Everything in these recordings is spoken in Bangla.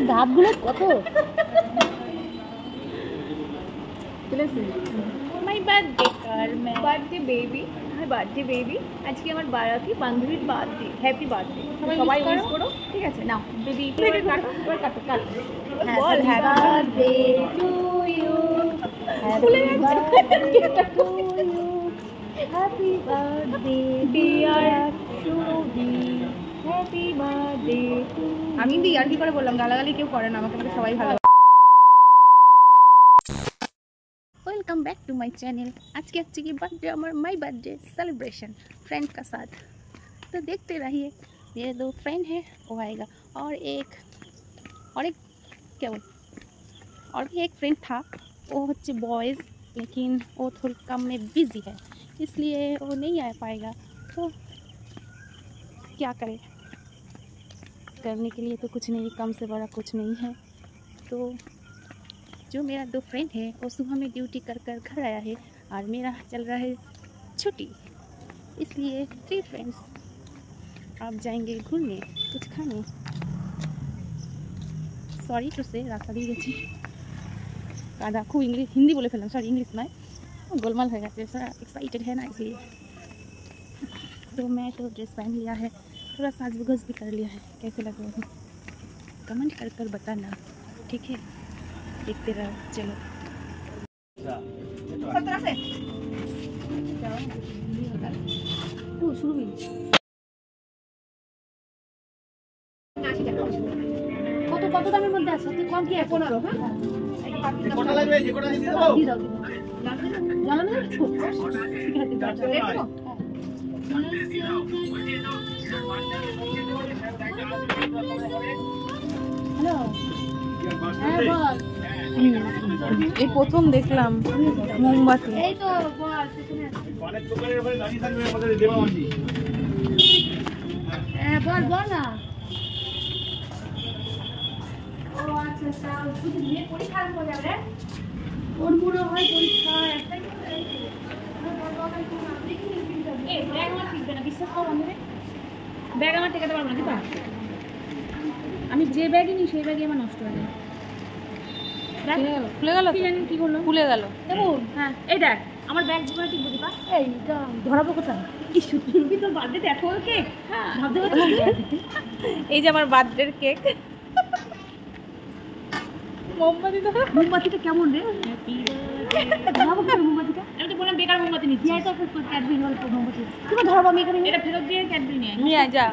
দাঁতগুলো কত মাই বার্থডে কার বার্থডে বেবি বার্থডে বেবি আজকে আমার বারাকি বান্ধবীর বার্থডে হ্যাপি বার্থডে সবাই উইশ করো ঠিক আছে নাও বেবি কাটো কাটো কাটো বল happy birthday to you happy birthday dear Subi happy birthday আমি আর কি করে বললাম গালাগালি কেউ করে না আমাকে সবাই ভালো welcome back to my channel आज के अच्छी की बर्थडे और माय बर्थडे सेलिब्रेशन फ्रेंड का साथ तो देखते रहिए ये दो फ्रेंड है वो आएगा और एक क्या बोल और भी एक फ्रेंड था वो बच्चे बॉयज़ लेकिन वो थोड़ी कम में बिज़ी है इसलिए वो नहीं आ पाएगा तो क्या करें करने के लिए तो कुछ नहीं कम से बड़ा कुछ नहीं है तो जो मेरा दो फ्रेंड है वो सुबह में ड्यूटी कर कर घर आया है और मेरा चल रहा है छुट्टी इसलिए 3 फ्रेंड्स आप जाएंगे घूमने कुछ खाने सॉरी टू से रास्ता दी गई आधा खूब इंग्लिश हिंदी बोले फिल्म सॉरी इंग्लिश में गोलमाल हो गया थोड़ा एक्साइटेड है ना इसलिए तो मैं तो ड्रेस पहन लिया है थोड़ा साज बगज भी कर लिया है कैसे लग रहा है कमेंट कर कर बताना ठीक है देखते रहो चलो शुरू কত কত দামের মধ্যে আছে তুই কম কি 15 হ্যাঁ কত লাগবে যে কোটা দিয়ে দাও জানো না ঠিক আছে দেখো হ্যালো হ্যাঁ বল এই প্রথম দেখলাম মোমবাতি এই তো বল অনেক দোকানের উপরে দাঁড়িয়ে থাকবে আমাদের দেবাবাজি হ্যাঁ বল বল না ও আচ্ছা আচ্ছা শুধু নিয়ে পরীক্ষা হয়ে যাবে ওর পুরো হয় পরীক্ষা একটাই এই ব্যাগ আমার ঠিকবে না বিশ্বাস করো বন্ধুরে ব্যাগ আমার টেকাতে পারবো না দিবা আমি যে ব্যাগই নিই সেই ব্যাগই আমার নষ্ট হয়ে যায় খুলে গেল কি করলো খুলে গেল হ্যাঁ এই দেখ আমার ব্যাগ জীবনে ঠিক বুঝিবা এইটা ধরাবো কোথায় কি সুন্দর তোর বার্থডে এত বড় কেক ভাবতে পারছিস এই যে আমার বার্থডের কেক মোমবাতি তো মোমবাতিটা কেমন রে ধরাবো কেন মোমবাতিটা আমি তো বললাম বেকার মোমবাতি নিচ্ছি এই তো ক্যাডবেরি অল্প মোমবাতি তুমি ধরাবো আমি এখানে এটা ফেরত দিয়ে ক্যাডবেরি নিয়ে যা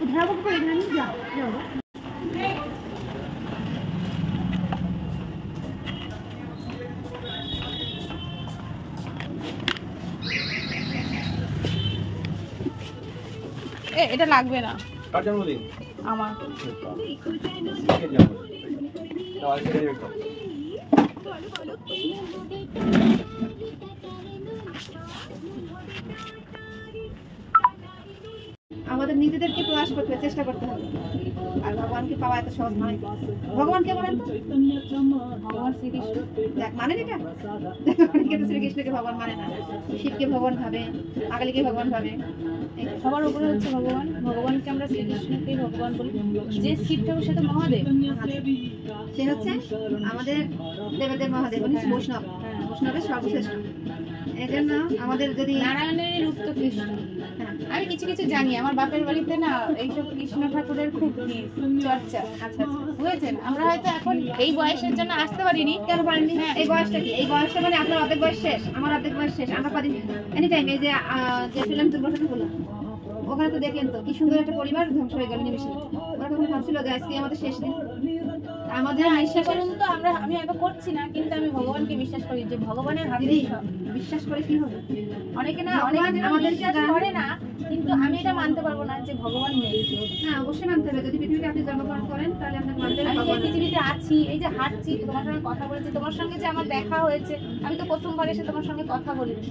ধরাবো কি করে এখানে যা যাও এটা লাগবে না কার জন্মদিন আমার আমাদের নিজেদেরকে প্রয়াস করতে চেষ্টা করতে হবে আর ভগবানকে পাওয়া এত সহজ নয় ভগবানকে বলেন তো ভগবান শ্রীকৃষ্ণ দেখ মানেন এটা অনেকে তো শ্রীকৃষ্ণকে ভগবান মানে না শিবকে ভগবান ভাবে আকালীকে ভগবান ভাবে সবার উপরে হচ্ছে ভগবান ভগবানকে আমরা শ্রীকৃষ্ণকে ভগবান বলি যে শিব ঠাকুর সে তো মহাদেব সে হচ্ছে আমাদের দেবদেব মহাদেব বৈষ্ণব বৈষ্ণবের সর্বশ্রেষ্ঠ এই জন্য আমাদের যদি নারায়ণের রূপ তো কৃষ্ণ আমি কিছু কিছু জানি আমার বাপের বাড়িতে না এইসব কৃষ্ণ ঠাকুরের খুব চর্চা আচ্ছা বুঝেছেন আমরা হয়তো এখন এই বয়সের জন্য আসতে পারিনি কেন পারিনি এই বয়সটা কি এই বয়সটা মানে আপনার অর্ধেক বয়স শেষ আমার অর্ধেক বয়স শেষ আমরা পারি এনি টাইম এই যে ফিল্ম দুর্ঘটনা হলো ওখানে তো দেখলেন তো কি সুন্দর একটা পরিবার ধ্বংস হয়ে গেল নিমিশে ওরা তখন ভাবছিল যে আজকে আমাদের শেষ দিন আমাদের বিশ্বাস করুন তো আমি হয়তো করছি না কিন্তু আমি ভগবানকে বিশ্বাস করি যে ভগবানের হাতে বিশ্বাস করে কি হবে অনেকে না অনেকে আমাদের করে না কিন্তু আমি এটা মানতে পারবো না যে ভগবান নেই হ্যাঁ অবশ্যই মানতে হবে যদি পৃথিবীতে আপনি জন্মগ্রহণ করেন তাহলে আপনাকে মানতে হবে আমি পৃথিবীতে আছি এই যে হাঁটছি তোমার সঙ্গে কথা বলছি তোমার সঙ্গে যে আমার দেখা হয়েছে আমি তো প্রথমবার এসে তোমার সঙ্গে কথা বলেছি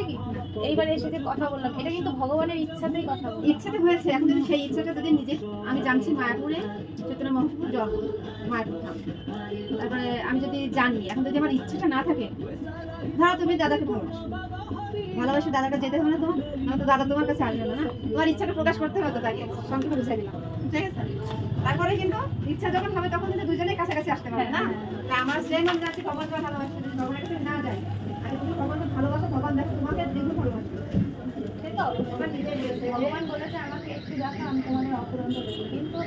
কি এইবার এসে যে কথা বললাম এটা কিন্তু ভগবানের ইচ্ছাতেই ইচ্ছাটা হয়েছে, এখন যদি সেই ইচ্ছাটা যদি নিজে, আমি জানছি মায়াপুরে চৈতন্য মহাপ্রভুর জন্ম, মায়াপুর ধাম, তারপরে আমি যদি জানি, এখন যদি আমার ইচ্ছাটা না থাকে, ধরো তুমি দাদাকে ভালোবাসে দাদাটা যেতে হবে না তোমার, না তো দাদা তোমার কাছে আসবে না, তোমার ইচ্ছাটা প্রকাশ করতে হবে তো তাকে, সংক্ষেপে বুঝাই দিলাম, ঠিক আছে? তারপরে কিন্তু ইচ্ছা যখন হবে তখন কিন্তু দুজনেই কাছাকাছি আসতে পারবে না। আমার যে মন যাচ্ছে ভগবানকে ভালোবাসতে, ভগবানের কাছে না যায়, আগে তুমি ভগবানকে ভালোবাসো, ভগবান দেখো তোমাকে দ্বিগুণ ভালোবাসবে। ভগবান বলেছে আমাকে একটু দেখো, আমি তোমাদের অপূরন্ত দেবো, কিন্তু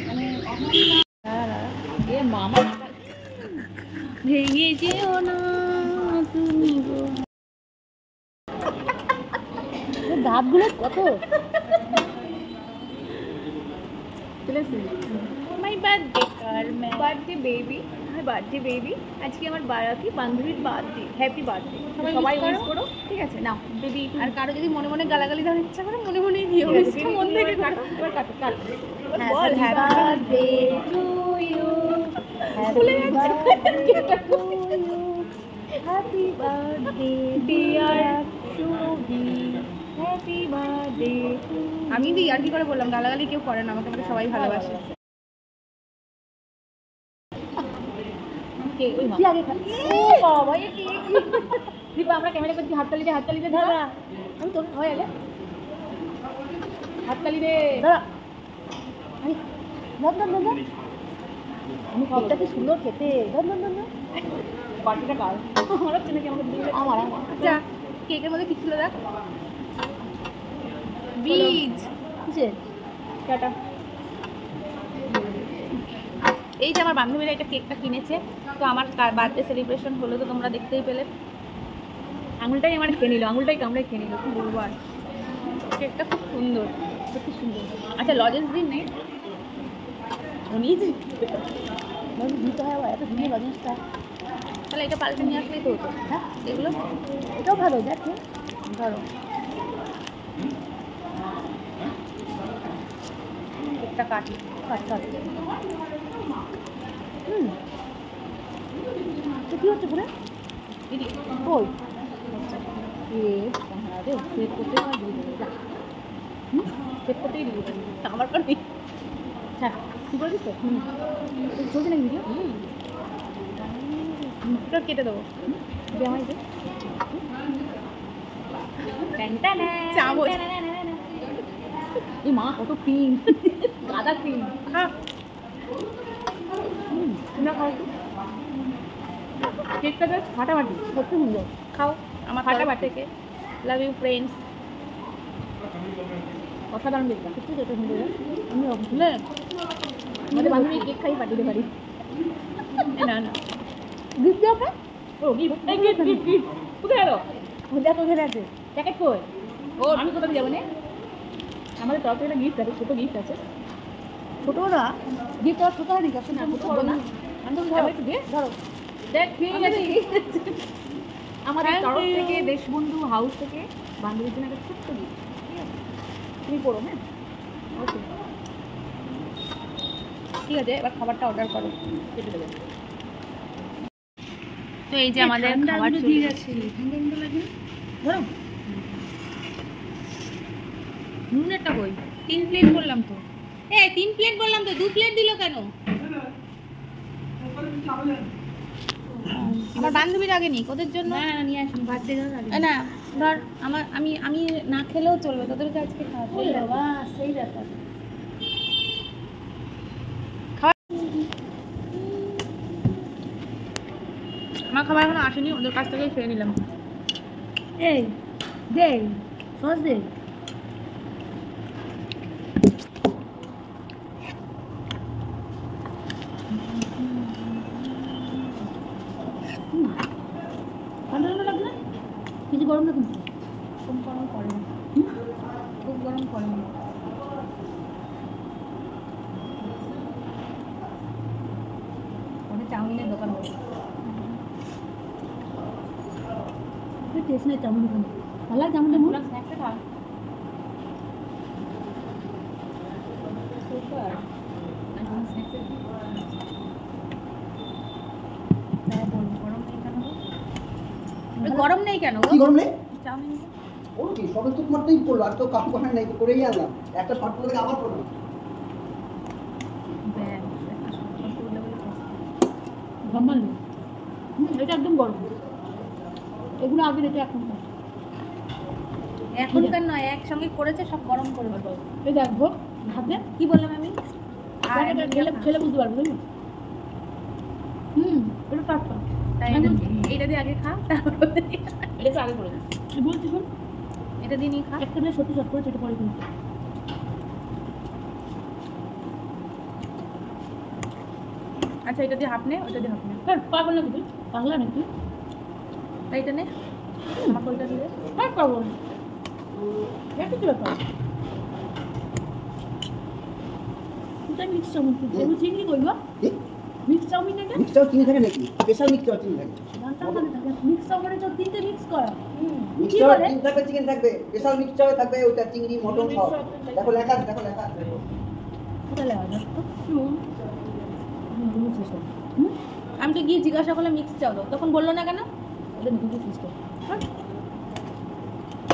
মানে এ মামা ভেঙে যেও না তুমি গো। দাঁতগুলো কত মাই বার্থডে কার বার্থডে বেবি, আমার বার্থডে বেবি, আজকে আমার বারাকি বান্ধবীর বার্থডে, হ্যাপি বার্থডে। সবাই উইশ করো, ঠিক আছে? নাও বেবি। আর কারো যদি মনে মনে গালাগালি দেওয়ার ইচ্ছা করে মনে মনেই দিও, মন থেকে কাটো, এবার কাটো কাটো, বল হ্যাপি বার্থডে টু ইউ, ভুলে যাচ্ছি, হ্যাপি বার্থডে ডিয়ার সুরভি, হ্যাপি বার্থডে। আমি দিই আর কি করে বললাম, গালাগালি কেউ করে না, আমাকে আমাকে সবাই ভালোবাসে। দীপা আমরা ক্যামেরা করছি, হাততালি দে, হাততালি দে, দাদা আমি তোর হয় আগে হাততালি দে দাদা। আমি কেকটা কি সুন্দর খেতে, পার্টিটা কার আমার হচ্ছে নাকি আমাকে দিলে আমার। আচ্ছা কেকের মধ্যে কি ছিল দেখ, বীজ কিসের টাটা। এই যে আমার বান্ধবীরা এটা কেকটা কিনেছে, তো আমার বার্থডে সেলিব্রেশন হলো, তো তোমরা দেখতেই পেলে। আঙুলটাই আমার খেয়ে নিল, আঙুলটাই কামড়াই খেয়ে নিল, কি বলবো আর। কেকটা খুব সুন্দর, সত্যি সুন্দর। আচ্ছা লজেন্স দিন নেই দিতে হয়, এত সুন্দর লজেন্সটা, তাহলে এটা পাল্টে নিয়ে আসলেই তো হতো। হ্যাঁ এগুলো এটাও ভালো, দেখো ধরো কেকটা কাটি কাট কাট। তো কী হচ্ছে পুরো দিদি ওই সেভ করতে আমার সেভ করতেই দিবি আমার পর নেই। হ্যাঁ কী করে দিস চলছে নাকি ভিডিও? তোর কেটে দেবো আমার চামচ। এই মা কত ক্রিম, গাদা ক্রিম। হ্যাঁ কেকটা বেশ ফাটাফাটি, সত্যি সুন্দর। খাও আমার ফাটাফাটি থেকে। Love you friends. অসাধারণ কেকটা, সত্যি যত সুন্দর। আমি বুঝলে আমাদের বান্ধবী কেক খাই পাঠিয়ে পারি না না গিফট দেওয়া ওকে। ও গিফট, এই গিফট গিফট গিফট কোথায় গেল? দেখো ওখানে আছে প্যাকেট কই। ও আমি কোথাও যাবো না, আমাদের তরফ থেকে একটা গিফট আছে, ছোটো গিফট আছে। ছোটো না গিফট আর ছোটো হয় আছে না, ছোটো না বান্ধবী ধরো একটু দিয়ে ধরো দেখ ঠিক আছে। আমাদের তরফ থেকে দেশবন্ধু হাউস থেকে বান্ধবীর জন্য একটা ছোট্ট গিফট, ঠিক আছে? তুমি পড়ো। হ্যাঁ ওকে ঠিক আছে, এবার খাবারটা অর্ডার করো, কেটে দেবে। তো এই যে আমাদের খাবার চলে গেছে। ঠান্ডা ঠান্ডা লাগে ধরো, নুনেরটা কই? 3 প্লেট বললাম তো। 3 প্লেট বললাম তো, 2 প্লেট দিল কেন? আমার বান্ধবীর আগে নিক, ওদের জন্য না নিয়ে আসুন, বার্থডে না ধর আমার, আমি না খেলেও চলবে, তোদেরকে আজকে খাওয়াবো। বাবা সেই ব্যাপার। আমার খাবার এখনো আসেনি, ওদের কাছ থেকেই খেয়ে নিলাম। এই দে সস দে। ঠান্ডা ঠান্ডা লাগবে না? কিছু গরম না কিন্তু, খুব গরম করে না, খুব গরম করে না। ওটা চাউমিনের দোকান বলে টেস্ট নেই চাউমিন, ভালো লাগে চাউমিনটা। মনে স্ন্যাক্সে খা সুপার। স্ন্যাক্সে গরম নেই কেন? গরম নেই কেন? কি গরম নেই? চাউমিন ও কি সবে তো তোমারটাই পড়লো, আর তো কাম করে নাই, তো করেই আনলাম। একটা শর্ট পড়লে আবার পড়লো। নরমাল নেই। এটা একদম গরম। এগুলো আগে রেখে এখন খাও। এখনকার নয়, একসঙ্গে করেছে সব গরম করে দেবো। এই দেখো ভাতে কি বললাম আমি? আর এটা খেলে বুঝতে পারবে তুমি। এটা টাটকা। তাই এইটা দিয়ে আগে খা, তারপর এটা তো আগে করে দিই। বলছি শোন, এটা দিয়ে নিয়ে খা। একটা দিন সত্যি শর্ট করে যেটা পরে কিন্তু আচ্ছা, এটা দিয়ে হাফ নে, ওইটা দিয়ে হাফ নে। হ্যাঁ পাগল নাকি তুই? পাগলা নাকি তুই? তাই এটা নে, আমাকে ওইটা দিয়ে। হ্যাঁ পাগল। এটা কি ব্যাপার? এটা মিক্স চাউমিন তুই এগুলো চিংড়ি কইবা? মিক্স চাউমিন এটা? মিক্স চাও চিনি থাকে নাকি? স্পেশাল মিক্স চাও চিনি থাকে। মিক্স চাউমিনে তো তিনটে মিক্স করা। মিক্স কি চাও বলে? চিনি থাকবে, চিকেন থাকবে, স্পেশাল মিক্স চাও থাকবে, ওটা চিংড়ি মটন সব। দেখো লেখা আছে, দেখো লেখা আছে, দেখো। এটা লেখা আছে তো? আমি তো গিয়ে জিজ্ঞাসা করলাম মিক্স চাও দাও, তখন বললো না কেন? এটা নতুন সিস্টেম।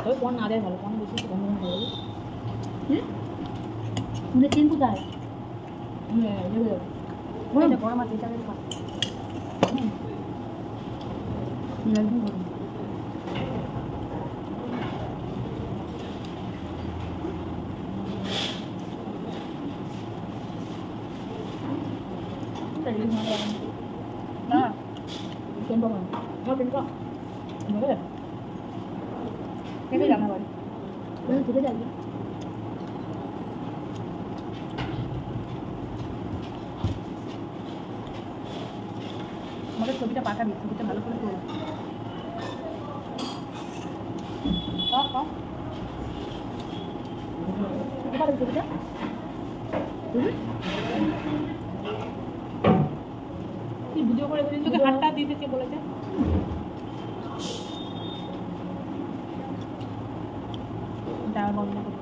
তবে কোন না দেয় ভালো, কোন বেশি কম ভালো লাগে। মানে তিন কোথায়? হ্যাঁ, দেবে। এটা গরম আছে, এটা দিয়ে খা। একদম গরম। না Ken bông à? Nó Ken có. Nhớ rồi. cái làm rồi. Thì cái này. আমাদের ছবিটা পাঠাবি, ছবিটা ভালো করে তোল। Apa itu kita? কি ভিডিও করে দিন, তোকে হাতটা দিতে কে বলেছে? দাও বন্ধ করতে।